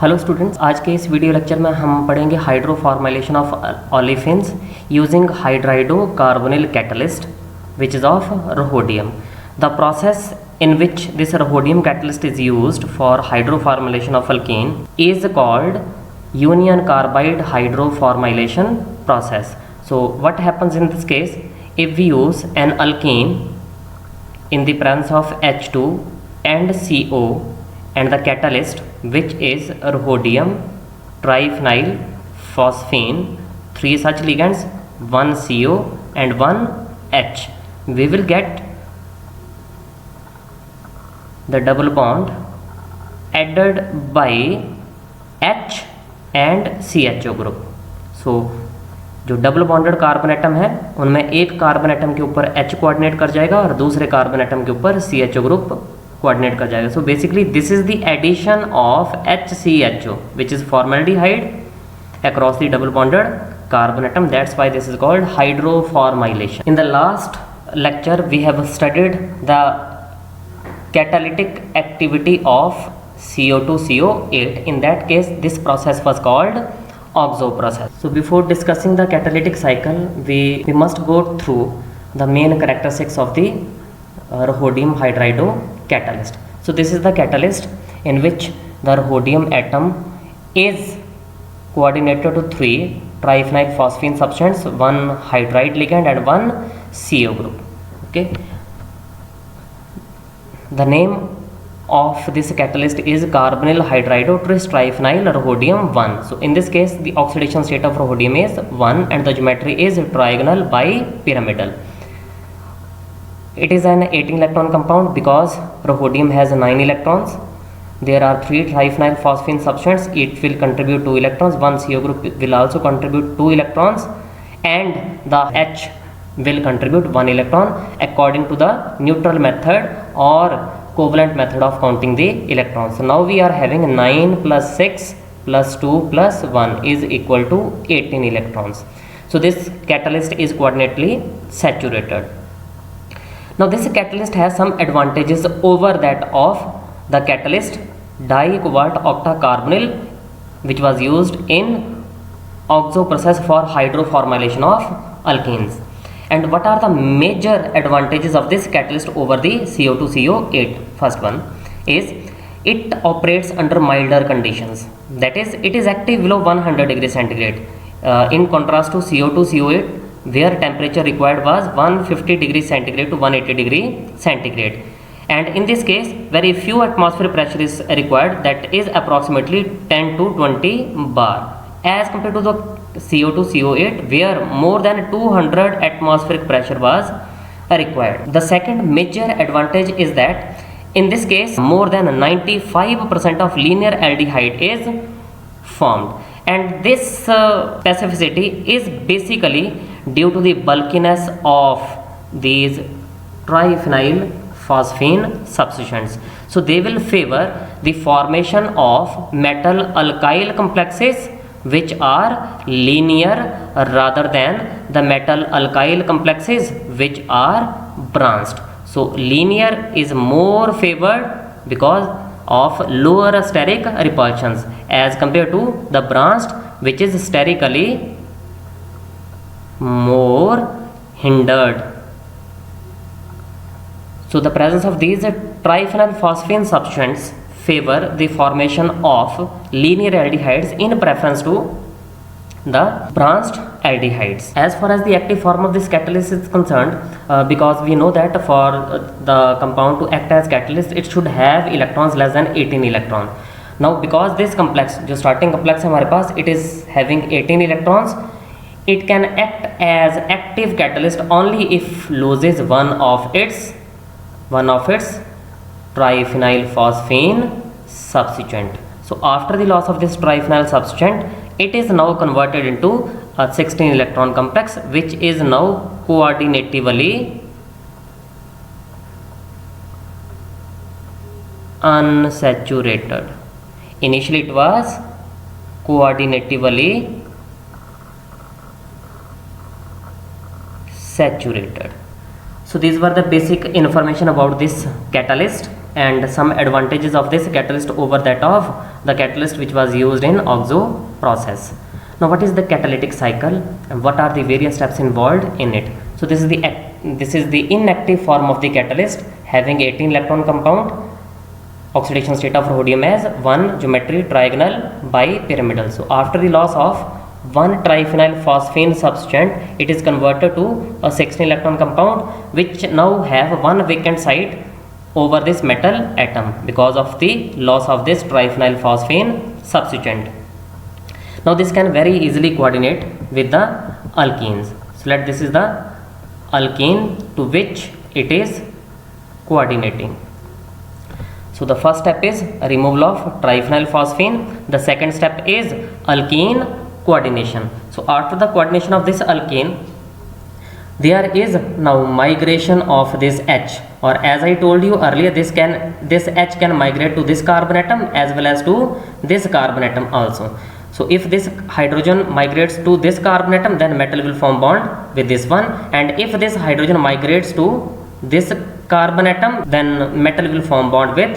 Hello students, आज के इस वीडियो लेक्चर में हम पढ़ेंगे hydroformylation of olefins using hydridocarbonyl catalyst which is of rhodium. The process in which this rhodium catalyst is used for hydroformylation of alkene is called union carbide hydroformylation process. So what happens in this case? If we use an alkene in the presence of H2 and CO and the catalyst which is rhodium triphenyl phosphine, three such ligands, one CO and one H, we will get the double bond added by H and CHO group. So जो double bonded carbon atom है उनमें एक carbon atom के ऊपर H coordinate कर जाएगा और दूसरे कार्बन एटम के ऊपर CHO ग्रुप कोऑर्डिनेट कर जाएगा. So basically this is the addition of HCHO which is formaldehyde across the double bonded carbon atom. That's why this is called hydroformylation. In the last lecture we have studied the catalytic activity of CO2CO8. In that case this process was called oxo process. So before discussing the catalytic cycle we must go through the main characteristics of the rhodium hydrido catalyst. So this is the catalyst in which the rhodium atom is coordinated to three triphenyl phosphine substance, one hydride ligand and one CO group. Okay, the name of this catalyst is carbonyl hydrido triphenyl rhodium 1. So in this case the oxidation state of rhodium is 1 and the geometry is trigonal bipyramidal. It is an 18 electron compound because rhodium has 9 electrons. There are 3 triphenyl phosphine substances. It will contribute 2 electrons. One CO group will also contribute 2 electrons and the H will contribute 1 electron according to the neutral method or covalent method of counting the electrons. So now we are having 9 plus 6 plus 2 plus 1 is equal to 18 electrons. So this catalyst is coordinately saturated. Now this catalyst has some advantages over that of the catalyst dicobalt octacarbonyl which was used in oxo process for hydroformylation of alkenes. And what are the major advantages of this catalyst over the CO2CO8? First one is it operates under milder conditions, that is it is active below 100 degrees centigrade in contrast to CO2CO8 where temperature required was 150 degrees centigrade to 180 degree centigrade, and in this case very few atmosphere pressure is required, that is approximately 10 to 20 bar, as compared to the CO2CO8 where more than 200 atmospheric pressure was required. The second major advantage is that in this case more than 95% of linear aldehyde is formed, and this specificity is basically due to the bulkiness of these triphenyl phosphine substituents. So they will favor the formation of metal alkyl complexes which are linear rather than the metal alkyl complexes which are branched. So linear is more favored because of lower steric repulsions as compared to the branched which is sterically more hindered. So the presence of these triphenyl phosphine substances favor the formation of linear aldehydes in preference to the branched aldehydes. As far as the active form of this catalyst is concerned, because we know that for the compound to act as catalyst it should have electrons less than 18 electron. Now because this complex जो starting complex है हमारे पास it is having 18 electrons, it can act as active catalyst only if loses one of its triphenyl phosphine substituent. So after the loss of this triphenyl substituent it is now converted into a 16 electron complex which is now coordinatively unsaturated. Initially it was coordinatively saturated. So these were the basic information about this catalyst. and some advantages of this catalyst over that of the catalyst which was used in oxo process. Now what is the catalytic cycle and what are the various steps involved in it? So this is the inactive form of the catalyst having 18 electron compound, oxidation state of rhodium as 1, geometry trigonal bipyramidal. So after the loss of 1 triphenyl phosphine substituent, it is converted to a 16 electron compound which now have one vacant site over this metal atom because of the loss of this triphenyl phosphine substituent. Now this can very easily coordinate with the alkenes. So this is the alkene to which it is coordinating. So the first step is removal of triphenyl phosphine. The second step is alkene coordination. So after the coordination of this alkene, there is now migration of this H, or as I told you earlier, this H can migrate to this carbon atom as well as to this carbon atom also. So if this hydrogen migrates to this carbon atom, then metal will form bond with this one, and if this hydrogen migrates to this carbon atom, then metal will form bond with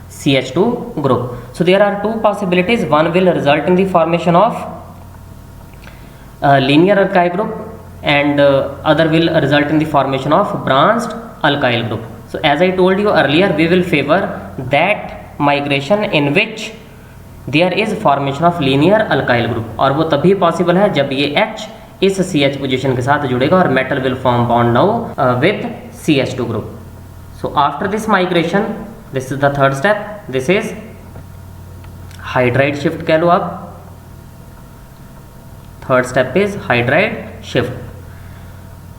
CH2 group. So there are two possibilities. One will result in the formation of linear alkyl group, and other will result in the formation of branched alkyl group. So as I told you earlier, we will favor that migration in which there is formation of linear alkyl group, और वो तभी possible है जब ये H इस CH position के साथ जुड़ेगा और metal will form bond now with CH2 group. So after this migration, this is the third step. This is hydride shift कह लो आप. Third step is hydride shift.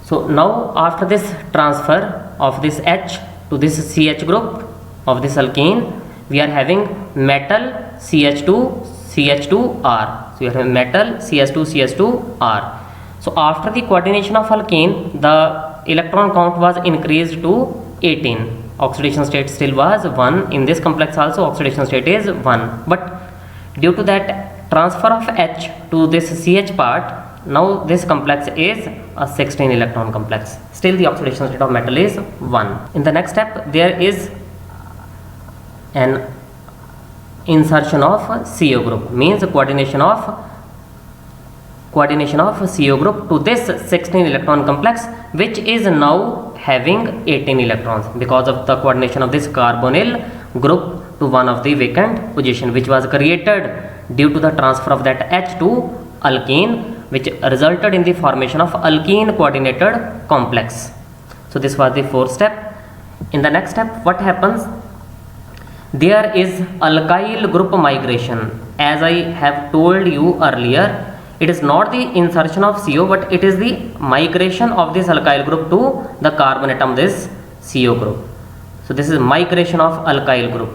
So now after this transfer of this H to this CH group of this alkene, we are having metal CH2 CH2R. So you have metal CH2 CH2R. So after the coordination of alkene, the electron count was increased to 18. Oxidation state still was 1. In this complex also oxidation state is 1. But due to that transfer of H to this CH part, now this complex is a 16 electron complex. Still the oxidation state of metal is 1. In the next step, there is an insertion of CO group, means coordination of CO group to this 16 electron complex, which is now having 18 electrons because of the coordination of this carbonyl group to one of the vacant position, which was created due to the transfer of that H to alkene, which resulted in the formation of alkene coordinated complex. So this was the fourth step. In the next step, what happens? There is alkyl group migration. As I have told you earlier, it is not the insertion of CO, but it is the migration of this alkyl group to the carbon atom, this CO group. So this is migration of alkyl group.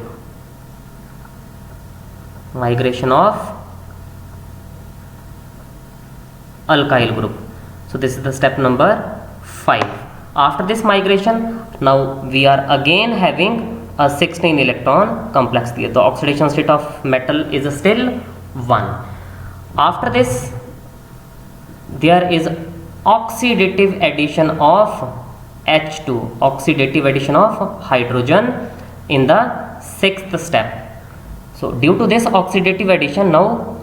Migration of alkyl group. So this is the step number 5. After this migration, now we are again having a 16 electron complex. The oxidation state of metal is still 1. After this, there is oxidative addition of H2, oxidative addition of hydrogen in the 6th step. So due to this oxidative addition, now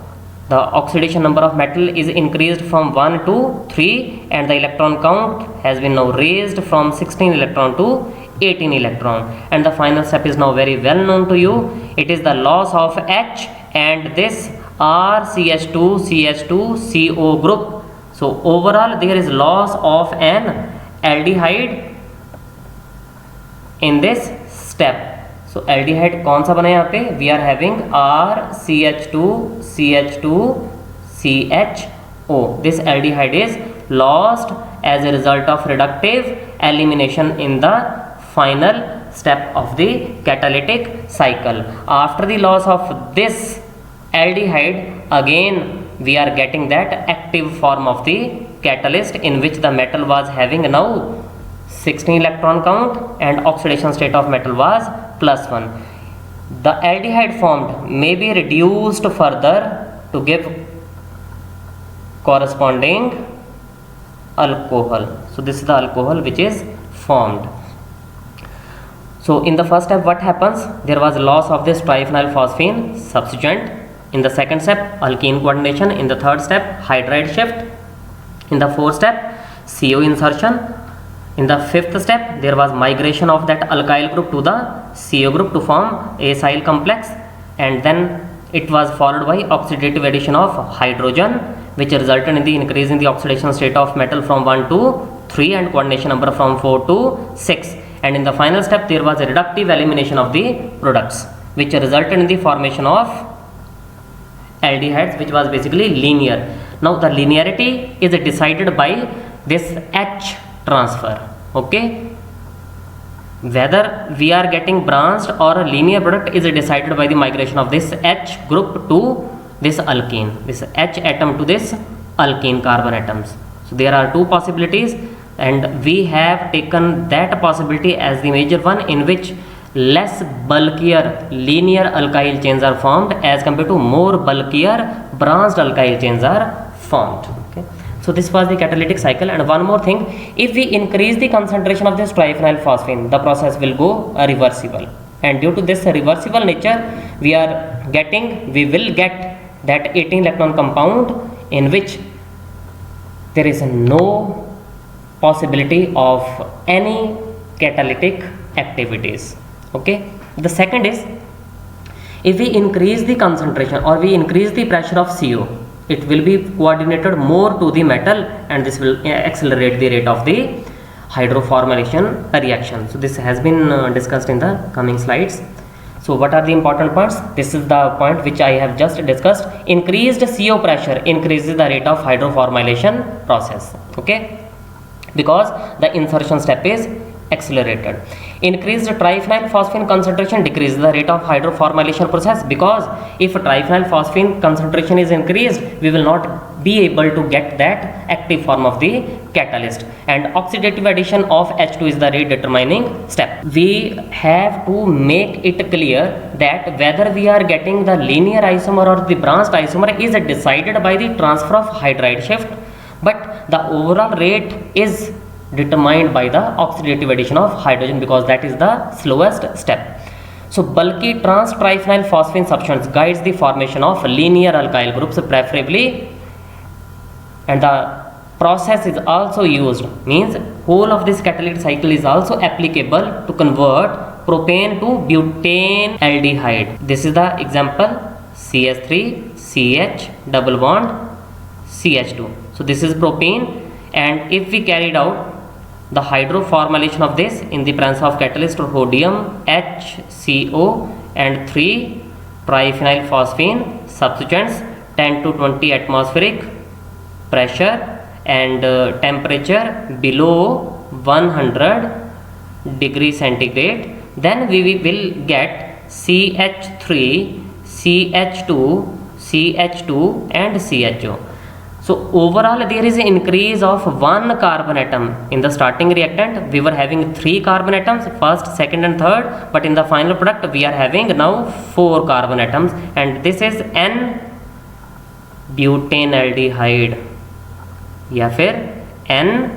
the oxidation number of metal is increased from 1 to 3, and the electron count has been now raised from 16 electron to 18 electron, and the final step is now very well known to you. It is the loss of H and this RCH2 CH2 CO group. So overall there is loss of an aldehyde in this step. So aldehyde कौन सा बना यहाँ पे? We are having RCH2 CH2 CHO. This aldehyde is lost as a result of reductive elimination in the final step of the catalytic cycle. After the loss of this aldehyde, again we are getting that active form of the catalyst in which the metal was having now 16 electron count and oxidation state of metal was +1. The aldehyde formed may be reduced further to give corresponding alcohol. So this is the alcohol which is formed. So in the first step, what happens? There was loss of this triphenyl phosphine substituent. In the second step, alkene coordination. In the third step, hydride shift. In the fourth step, CO insertion. In the fifth step, there was migration of that alkyl group to the CO group to form acyl complex, and then it was followed by oxidative addition of hydrogen, which resulted in the increase in the oxidation state of metal from 1 to 3 and coordination number from 4 to 6. And in the final step, there was a reductive elimination of the products, which resulted in the formation of aldehydes, which was basically linear. Now the linearity is decided by this H transfer. Okay, whether we are getting branched or a linear product is decided by the migration of this H group to this alkene, this H atom to this alkene carbon atoms. So there are two possibilities, and we have taken that possibility as the major one, in which less bulkier linear alkyl chains are formed as compared to more bulkier branched alkyl chains are formed. Okay. So this was the catalytic cycle. And one more thing, if we increase the concentration of this triphenyl phosphine, the process will go reversible, and due to this reversible nature, we will get that 18 electron compound in which there is no possibility of any catalytic activities. Okay. The second is, if we increase the concentration or we increase the pressure of CO, it will be coordinated more to the metal, and this will accelerate the rate of the hydroformylation reaction. So this has been discussed in the coming slides. So what are the important points? This is the point which I have just discussed. Increased CO pressure increases the rate of hydroformylation process. Okay, because the insertion step is accelerated. Increased triphenyl phosphine concentration decreases the rate of hydroformylation process, because if triphenyl phosphine concentration is increased, we will not be able to get that active form of the catalyst, and oxidative addition of H2 is the rate determining step. We have to make it clear that whether we are getting the linear isomer or the branched isomer is decided by the transfer of hydride shift, but the overall rate is determined by the oxidative addition of hydrogen, because that is the slowest step. So bulky trans triphenyl phosphine substance guides the formation of linear alkyl groups preferably, and the process is also used, means whole of this catalytic cycle is also applicable to convert propane to butane aldehyde. This is the example, CH3 CH double bond CH2. So this is propane, and if we carried out the hydroformylation of this in the presence of catalyst rhodium HCO and 3 triphenyl phosphine substituents, 10 to 20 atmospheric pressure and temperature below 100 degrees centigrade, then we will get CH3 CH2 CH2 and CHO. So overall there is an increase of 1 carbon atom. In the starting reactant we were having 3 carbon atoms, first, second and third, but in the final product we are having now 4 carbon atoms, and this is N butanaldehyde या फिर N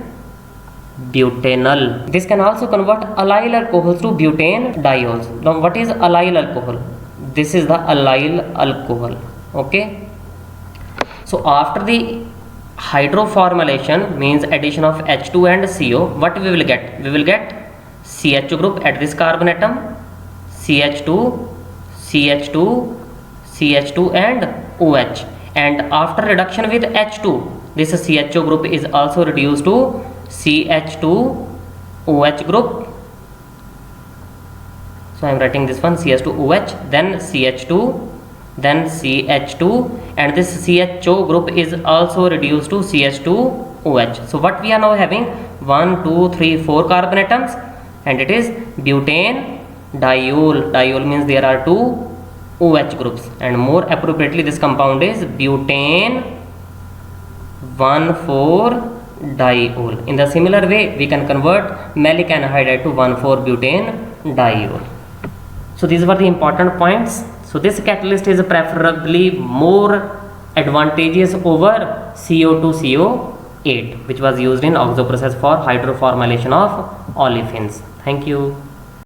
butanol. This can also convert allyl alcohols to butane diols. Now what is allyl alcohol? This is the allyl alcohol. Okay. So after the hydroformylation, means addition of H2 and CO, what we will get? We will get CH2 group at this carbon atom, CH2, CH2, CH2 and OH, and after reduction with H2, this CHO group is also reduced to CH2 OH group. So I am writing this one, CH2 OH, then CH2, then CH2, and this CHO group is also reduced to CH2 OH. So what we are now having? 1, 2, 3, 4 carbon atoms, and it is butane diol. Diol means there are 2 OH groups, and more appropriately this compound is butane 1,4-diol. In the similar way we can convert maleic anhydride to 1,4-butane-diol. So these were the important points. So this catalyst is preferably more advantageous over CO2CO8, which was used in oxo process for hydroformylation of olefins. Thank you.